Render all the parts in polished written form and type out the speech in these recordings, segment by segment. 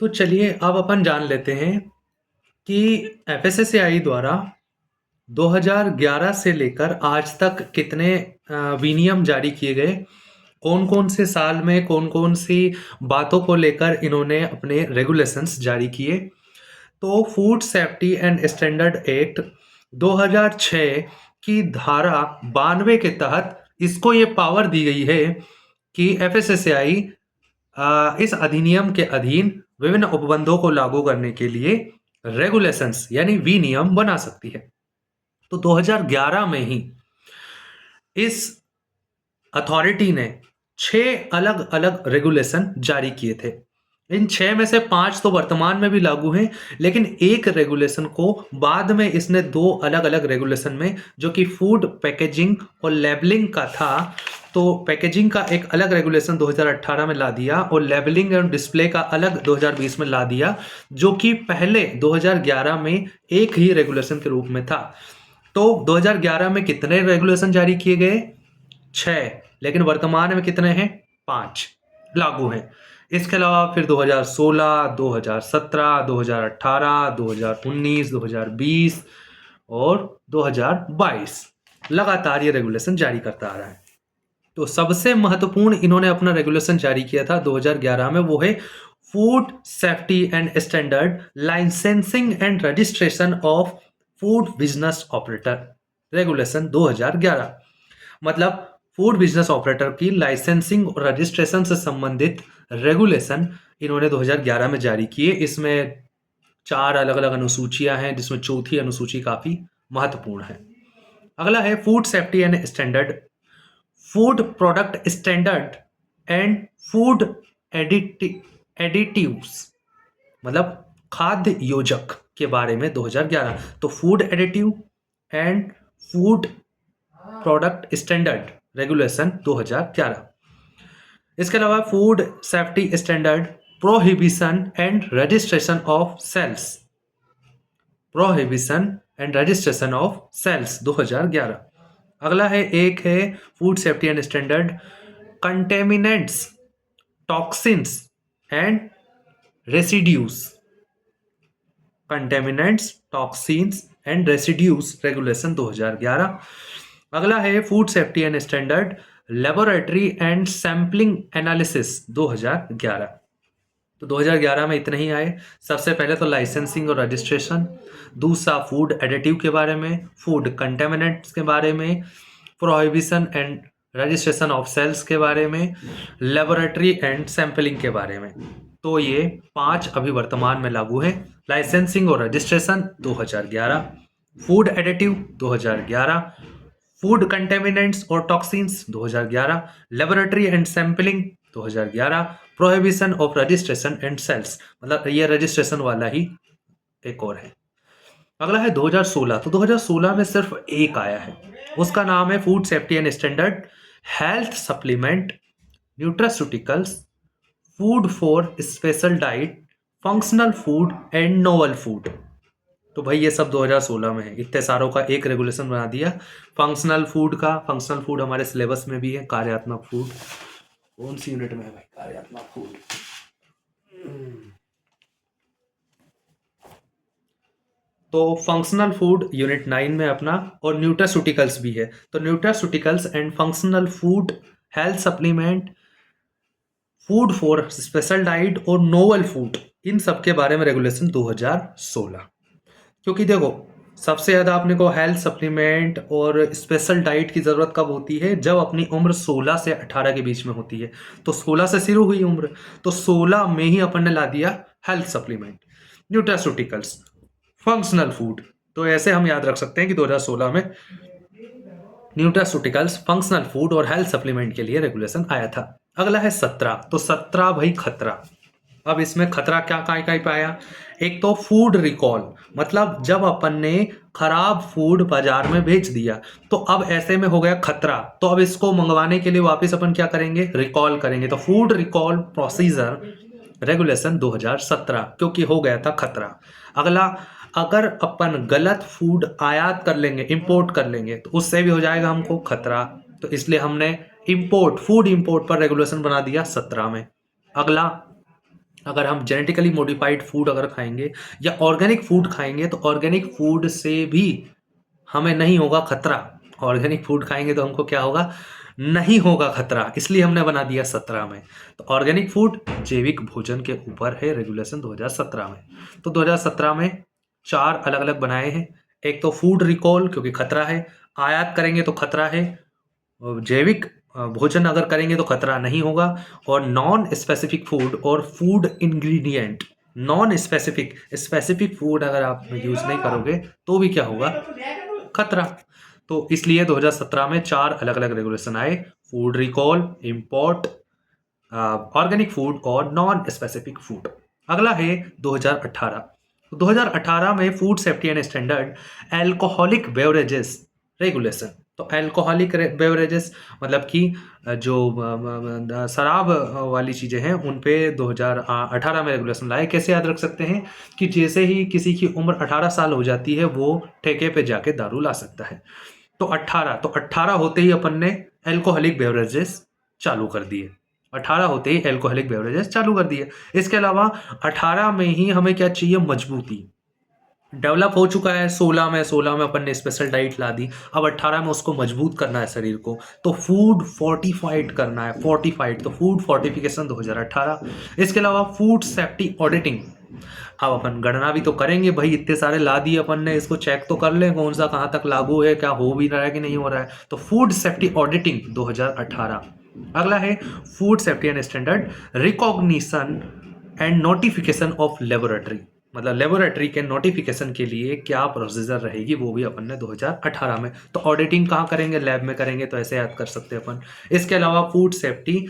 तो चलिए अब अपन जान लेते हैं कि एफएसएसएआई द्वारा 2011 से लेकर आज तक कितने विनियम जारी किए गए, कौन-कौन से साल में कौन-कौन सी बातों को लेकर इन्होंने अपने रेगुलेशंस जारी किए। तो food safety and standard act 2006 की धारा 92 के तहत इसको ये पावर दी गई है कि एफएसएसएआई इस अधिनियम के अधीन विभिन्न उपबंधों को लागू करने के लिए रेगुलेशंस यानी विनियम बना सकती है। तो 2011 में ही इस अथॉरिटी ने 6 अलग-अलग रेगुलेशन जारी किए थे। इन 6 में से 5 तो वर्तमान में भी लागू हैं, लेकिन एक रेगुलेशन को बाद में इसने 2 अलग-अलग रेगुलेशन में, जो कि फूड पैकेजिंग और लेबलिंग का था, तो पैकेजिंग का एक अलग रेगुलेशन 2018 में ला दिया और लेबलिंग और डिस्प्ले का अलग 2020 में ला दिया, जो कि पहले 2011 में एक ही रेगुलेशन के रूप में था। तो 2011 में कितने रेगुलेशन जारी किए गए? 6, लेकिन वर्तमान में कितने हैं? 5 लागू हैं। इसके अलावा फिर 2016, 2017, 2018, 2019, 2020 और 2022 लगातार ये रेगुलेशन जारी करता आ रहा है। तो सबसे महत्वपूर्ण इन्होंने अपना रेगुलेशन जारी किया था 2011 में, वो है food safety and standard licensing and registration of food business operator regulation 2011। मतलब फूड बिजनेस ऑपरेटर की लाइसेंसिंग और रजिस्ट्रेशन से संबंधित रेगुलेशन इन्होंने 2011 में जारी किए। इसमें 4 अलग-अलग अनुसूचियां हैं, जिसमें चौथी अनुसूची काफी महत्वपूर्ण है। अगला है food safety and standard, food product standard and food additives, मतलब खाद्य योजक के बारे में 2011। तो food additive and food product standard regulation 2011। इसके अलावा food safety standard prohibition and registration of sales, prohibition and registration of sales 2011। अगला है एक है food safety and standard contaminants, toxins and residues, contaminants, toxins and residues regulation 2011। अगला है food safety and standard laboratory and sampling analysis 2011। तो 2011 में इतने ही आए। सबसे पहले तो लाइसेंसिंग और रजिस्ट्रेशन, दूसरा फूड एडिटिव के बारे में, फूड कंटेमिनेंट्स के बारे में, prohibition and registration of sales के बारे में, लेबोरेटरी एंड सैम्पलिंग के बारे में। तो ये 5 अभी वर्तमान में लागू है। लाइसेंसिंग और registration 2011, food additive 2011, food contaminants और toxins 2011, laboratory and sampling 2011, prohibition of registration and sales, मतलब ये रजिस्ट्रेशन वाला ही एक और है। अगला है 2016। तो 2016 में सिर्फ एक आया है, उसका नाम है food safety and standard health supplement, nutraceuticals, food for special diet, functional food and novel food. तो भाई ये सब 2016 में है। इतने सारों का एक रेगुलेशन बना दिया। फंक्शनल फूड का, फंक्शनल फूड हमारे सिलेबस में भी है। कार्यात्मक फूड कौन सी यूनिट में है भाई? कार्यात्मक फूड। तो फंक्शनल फूड यूनिट 9 में अपना, और न्यूट्रास्यूटिकल्स भी है। तो nutraceuticals and functional food, health supplement, food for special diet और नोवल फूड, इन सब के बारे में रेगुलेशन 2016। क्योंकि देखो सबसे ज़्यादा अपने को हेल्थ सप्लीमेंट और स्पेशल डाइट की ज़रूरत कब होती है? जब अपनी उम्र 16 से 18 के बीच में होती है। तो 16 से शुरू हुई उम्र, तो 16 में ही अपन ने ला दिया health supplement, nutraceuticals, functional food. तो ऐसे हम याद रख सकते हैं कि 2016 में न्यूट्रास्यूटिकल्स, फंक्शनल फूड और हेल्थ सप्लीमेंट के लिए रेगुलेशन आया था। अगला है 17। तो 17 भाई खतरा। अब इसमें खतरा क्या काय पाया? एक तो फूड रिकॉल, मतलब जब अपन ने खराब फूड बाजार में बेच दिया, तो अब ऐसे में हो गया खतरा, तो अब इसको मंगवाने के लिए वापस अपन क्या करेंगे? रिकॉल करेंगे। तो फूड रिकॉल प्रोसीजर रेगुलेशन 2017, क्योंकि हो गया था खतरा। अगला, अगर अपन गलत फूड आयात कर लेंगे, इंपोर्ट कर लेंगे, तो उससे भी हो जाएगा हमको खतरा। तो इसलिए हमने इंपोर्ट, फूड इंपोर्ट पर रेगुलेशन बना दिया 17 में। अगला अगर हम जेनेटिकली मॉडिफाइड फूड अगर खाएंगे या ऑर्गेनिक फूड खाएंगे तो ऑर्गेनिक फूड से भी हमें नहीं होगा खतरा। ऑर्गेनिक फूड खाएंगे तो हमको क्या होगा, नहीं होगा खतरा, इसलिए हमने बना दिया 17 में। तो ऑर्गेनिक फूड जैविक भोजन के ऊपर है रेगुलेशन 2017 में। तो 2017 में 4 अलग अलग बनाए हैं। एक तो फूड रिकॉल, क्योंकि खतरा है, आयात करेंगे तो खतरा है, जैविक भोजन अगर करेंगे तो खतरा नहीं होगा, और नॉन स्पेसिफिक फूड और food ingredient. Non specific, specific food अगर आप यूज नहीं करोगे तो भी क्या होगा, खतरा। तो इसलिए 2017 में 4 अलग अलग रेगुलेशन आए, food recall, import, organic food और नॉन स्पेसिफिक फूड। अगला है 2018। 2018 में food safety and standard alcoholic beverages regulation. तो एल्कोहलिक बेवरेजेस मतलब कि जो शराब वाली चीज़ें हैं उन पे 2018 में रेगुलेशन लाए। कैसे याद रख सकते हैं कि जैसे ही किसी की उम्र 18 साल हो जाती है वो ठेके पे जाके दारू ला सकता है। तो 18 होते ही अपन ने एल्कोहलिक बेवरेजेस चालू कर दिए। 18 होते ही एल्कोहलिक बेवरेजेस चालू कर दिए। इसके अलावा 18 में ही हमें क्या चाहिए, मजबूती। डेवलप हो चुका है 16 में अपन ने स्पेशल डाइट ला दी, अब 18 में उसको मजबूत करना है शरीर को, तो फूड फोर्टिफाइड करना है, फोर्टिफाइड, तो फूड फोर्टिफिकेशन 2018। इसके अलावा फूड सेफ्टी ऑडिटिंग। अब अपन गणना भी तो करेंगे भाई, इतने सारे ला दिए अपन ने, इसको चेक तो कर लें कौन सा कहाँ तक लागू है, क्या हो भी रहा है कि नहीं हो रहा है। तो फूड सेफ्टी ऑडिटिंग 2018। अगला है food safety and standard recognition and notification of laboratory. मतलब लेबोरेटरी के नोटिफिकेशन के लिए क्या प्रोसीजर रहेगी, वो भी अपन ने 2018 में। तो ऑडिटिंग कहाँ करेंगे, लैब में करेंगे, तो ऐसे याद कर सकते हैं अपन। इसके अलावा food safety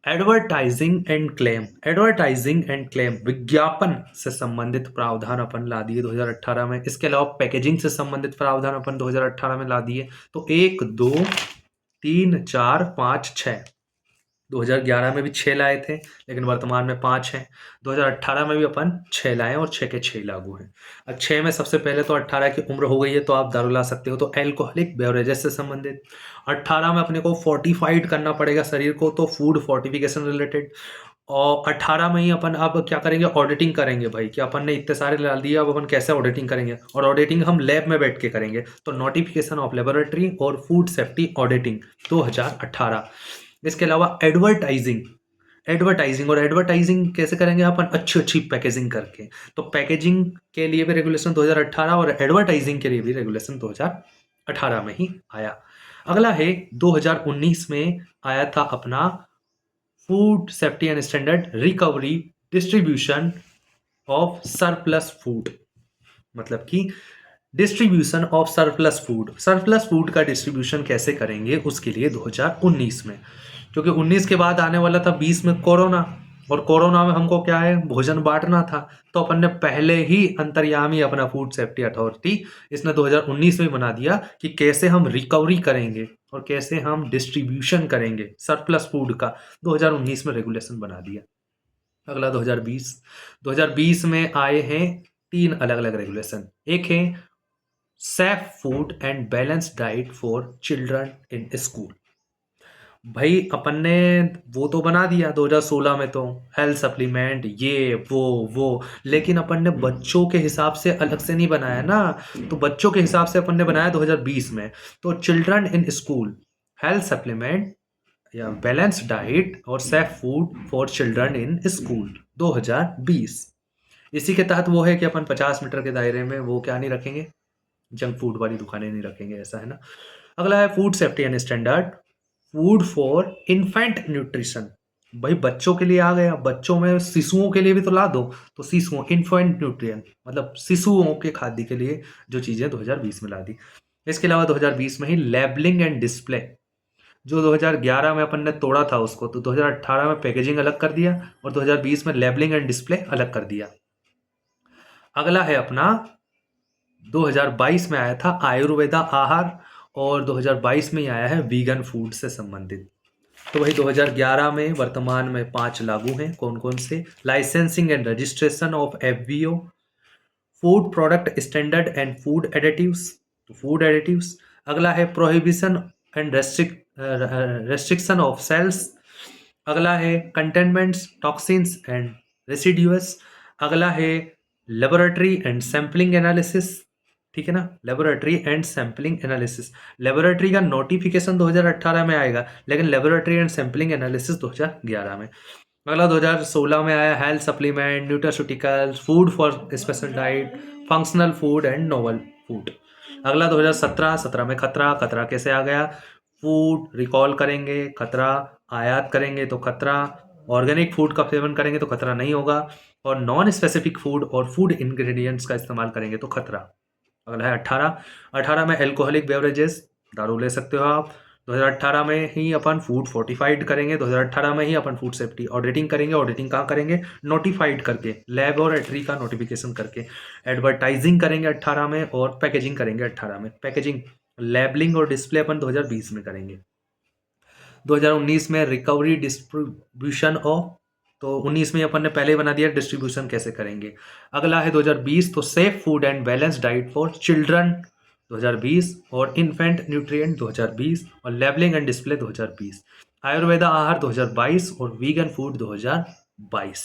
advertising and claim, advertising and claim विज्ञापन से संबंधित प्रावधान अपन ला दिए 2018 में। इसके अलावा पैकेजिंग से संबंधित प्रावधान अपन 2018 में ला दिए। तो 1 2 3 4 5 6, 2011 में भी 6 लाए थे लेकिन वर्तमान में 5 हैं। 2018 में भी अपन 6 लाए और 6 के 6 लागू हैं। अब 6 में सबसे पहले तो 18 की उम्र हो गई है तो आप दारू ला सकते हो, तो एल्कोहलिक बेवरेजेस से संबंधित। 18 में अपने को फोर्टिफाइड करना पड़ेगा शरीर को, तो फूड फोर्टिफिकेशन रिलेटेड। और 18 में ही अपन अब क्या करेंगे, ऑडिटिंग करेंगे भाई, कि अपन ने इतने सारे डाल दिए, अब अपन कैसे ऑडिटिंग करेंगे, और ऑडिटिंग हम लैब में बैठ के करेंगे। तो नोटिफिकेशन ऑफ लेबोरेटरी और फूड सेफ्टी ऑडिटिंग 2018। इसके अलावा एडवर्टाइजिंग, एडवर्टाइजिंग, और एडवर्टाइजिंग कैसे करेंगे अपन, अच्छी अच्छी पैकेजिंग करके। तो पैकेजिंग के लिए भी रेगुलेशन 2018 और एडवर्टाइजिंग के लिए भी रेगुलेशन 2018 में ही आया। अगला है 2019 में आया था अपना food safety and standard recovery distribution of surplus food. मतलब कि distribution of surplus food, surplus food का डिस्ट्रीब्यूशन कैसे करेंगे उसके लिए 2019 में, क्योंकि 19 के बाद आने वाला था 20 में कोरोना, और कोरोना में हमको क्या है, भोजन बांटना था। तो अपन ने पहले ही अंतर्यामी अपना फूड सेफ्टी अथॉरिटी इसने 2019 में बना दिया कि कैसे हम रिकवरी करेंगे और कैसे हम डिस्ट्रीब्यूशन करेंगे सरप्लस फूड का, 2019 में रेगुलेशन बना दिया। अगला 2020, 2020 में आए हैं 3 अलग अलग रेगुलेशन। एक है safe food and balance diet for children in school. भाई अपन ने वो तो बना दिया 2016 में, तो हेल्थ सप्लीमेंट ये वो, लेकिन अपन ने बच्चों के हिसाब से अलग से नहीं बनाया ना। तो बच्चों के हिसाब से अपन ने बनाया 2020 में। तो children in school health supplement या बैलेंस डाइट और safe food for children in school 2020। इसी के तहत वो है कि अपन 50 मीटर के दायरे में वो क्या नहीं रखेंगे, जंक फूड वाली दुकानें नहीं रखेंगे, ऐसा है ना। अगला है food safety and standard food for infant nutrition. भाई बच्चों के लिए आ गया, बच्चों में शिशुओं के लिए भी तो ला दो। तो शिशुओं इन्फेंट न्यूट्रिशन मतलब शिशुओं के खाद्य के लिए जो चीज़ें 2020 में ला दी। इसके अलावा 2020 में ही लेबलिंग एंड डिस्प्ले, जो 2011 में अपन ने तोड़ा था उसको, तो 2018 में पैकेजिंग अलग कर दिया और 2020 में लेबलिंग एंड डिस्प्ले अलग कर दिया। अगला है अपना 2022 में आया था आयुर्वेदा आहार, और 2022 में ही आया है वीगन फूड से संबंधित। तो वही 2011 में वर्तमान में 5 लागू हैं। कौन कौन से, licensing and registration of FBO, food product standard and food additives, तो फूड एडिटिव्स। अगला है prohibition and restriction of sales. अगला है कंटेनमेंट्स टॉक्सिन्स एंड रेसिड्यूअस। अगला है लेबोरेटरी एंड सैम्पलिंग एनालिसिस, ठीक है ना, laboratory and sampling analysis. Laboratory का नोटिफिकेशन 2018 में आएगा, लेकिन लेबोरेटरी एंड सैम्पलिंग एनालिसिस 2011 में। अगला 2016 में आया health supplement, nutraceuticals, food for special diet, functional food and novel food. अगला 2017 में खतरा। खतरा कैसे आ गया? फूड रिकॉल करेंगे खतरा, आयात करेंगे तो खतरा, ऑर्गेनिक फूड का सेवन करेंगे तो खतरा नहीं होगा, और नॉन स्पेसिफिक फूड और फूड इंग्रेडिएंट्स का इस्तेमाल करेंगे तो खतरा। अगला है 18 में एल्कोहलिक बेवरेजेस, दारू ले सकते हो आप। 2018 में ही अपन फूड फोर्टिफाइड करेंगे, 2018 में ही अपन फूड सेफ्टी ऑडिटिंग करेंगे। ऑडिटिंग कहाँ करेंगे? नोटिफाइड करके, लेबोरेटरी का नोटिफिकेशन करके। एडवर्टाइजिंग करेंगे 18 में, और पैकेजिंग करेंगे 18 में। पैकेजिंग, लेबलिंग और डिस्प्ले अपन 2020 में करेंगे। 2019 में रिकवरी डिस्ट्रीब्यूशन ऑफ, तो 19 में अपन ने पहले ही बना दिया डिस्ट्रीब्यूशन कैसे करेंगे। अगला है 2020, तो safe food and balance diet for children 2020, और इन्फेंट न्यूट्रिएंट 2020, और लेबलिंग एंड डिस्प्ले 2020। आयुर्वेदा आहार 2022, और वीगन फूड 2022।